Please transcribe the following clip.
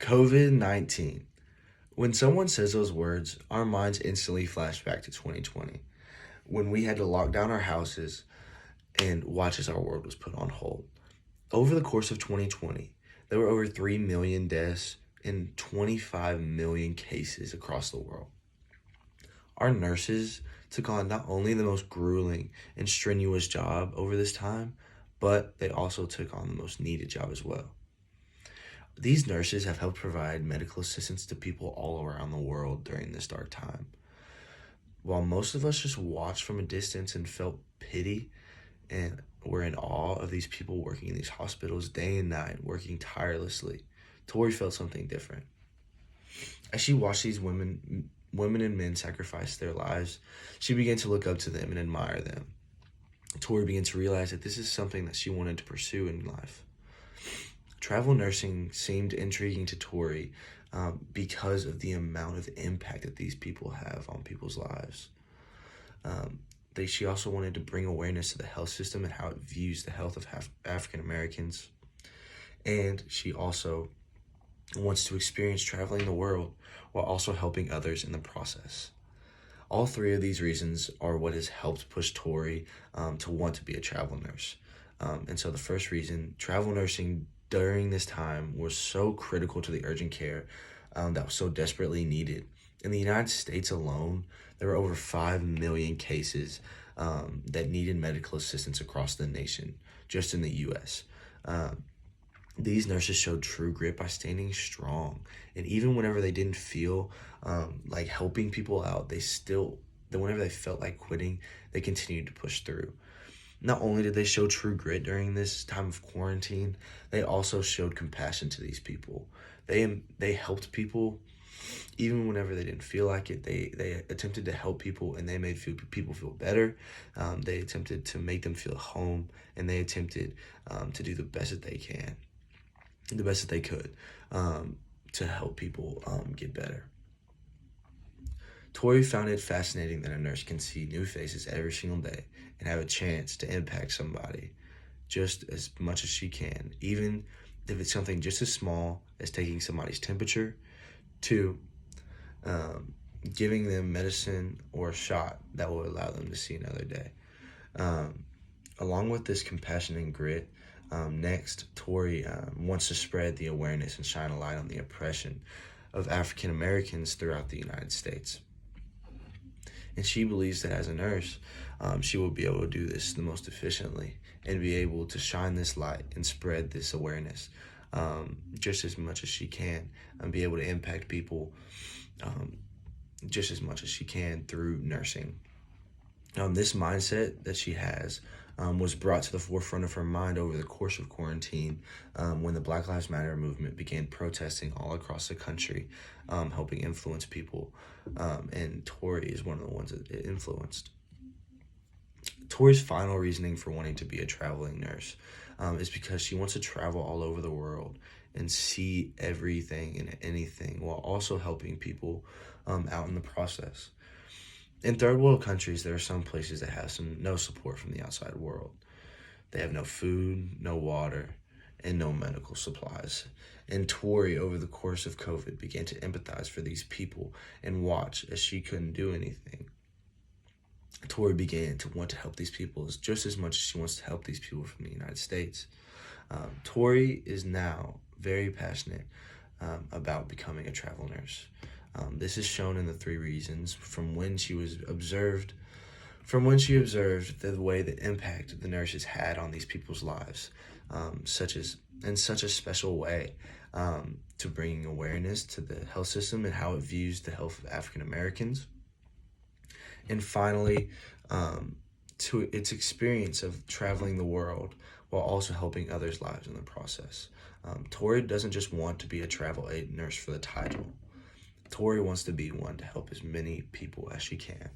COVID-19. When someone says those words, our minds instantly flash back to 2020, when we had to lock down our houses and watch as our world was put on hold. Over the course of 2020, there were over 3 million deaths and 25 million cases across the world. Our nurses took on not only the most grueling and strenuous job over this time, but they also took on the most needed job as well. These nurses have helped provide medical assistance to people all around the world during this dark time. While most of us just watched from a distance and felt pity and were in awe of these people working in these hospitals day and night, working tirelessly, Tori felt something different. As she watched these women and men sacrifice their lives, she began to look up to them and admire them. Tori began to realize that this is something that she wanted to pursue in life. Travel nursing seemed intriguing to Tori because of the amount of impact that these people have on people's lives. She also wanted to bring awareness to the health system and how it views the health of African Americans. And she also wants to experience traveling the world while also helping others in the process. All three of these reasons are what has helped push Tori to want to be a travel nurse. And so the first reason, travel nursing during this time was so critical to the urgent care that was so desperately needed. In the United States alone, there were over 5 million cases that needed medical assistance across the nation, just in the U.S. These nurses showed true grit by standing strong. And even whenever they didn't feel like helping people out, whenever they felt like quitting, they continued to push through. Not only did they show true grit during this time of quarantine, they also showed compassion to these people. They helped people even whenever they didn't feel like it. They attempted to help people, and they made people feel better. They attempted to make them feel home, and they attempted to do the best that they could to help people get better. Tori found it fascinating that a nurse can see new faces every single day and have a chance to impact somebody just as much as she can, even if it's something just as small as taking somebody's temperature to giving them medicine or a shot that will allow them to see another day. Along with this compassion and grit, next, Tori wants to spread the awareness and shine a light on the oppression of African Americans throughout the United States. And she believes that as a nurse, she will be able to do this the most efficiently and be able to shine this light and spread this awareness just as much as she can, and be able to impact people just as much as she can through nursing. This mindset that she has was brought to the forefront of her mind over the course of quarantine when the Black Lives Matter movement began protesting all across the country, helping influence people, and Tori is one of the ones that it influenced. Tori's final reasoning for wanting to be a traveling nurse is because she wants to travel all over the world and see everything and anything while also helping people out in the process. In third world countries, there are some places that have no support from the outside world. They have no food, no water, and no medical supplies. And Tori, over the course of COVID, began to empathize for these people and watch as she couldn't do anything. Tori began to want to help these people just as much as she wants to help these people from the United States. Tori is now very passionate about becoming a travel nurse. This is shown in the three reasons from when she observed the way that impact the nurses had on these people's lives, in such a special way, to bringing awareness to the health system and how it views the health of African Americans. And finally, to its experience of traveling the world while also helping others' lives in the process. Tori doesn't just want to be a travel aid nurse for the title. Tori wants to be one to help as many people as she can.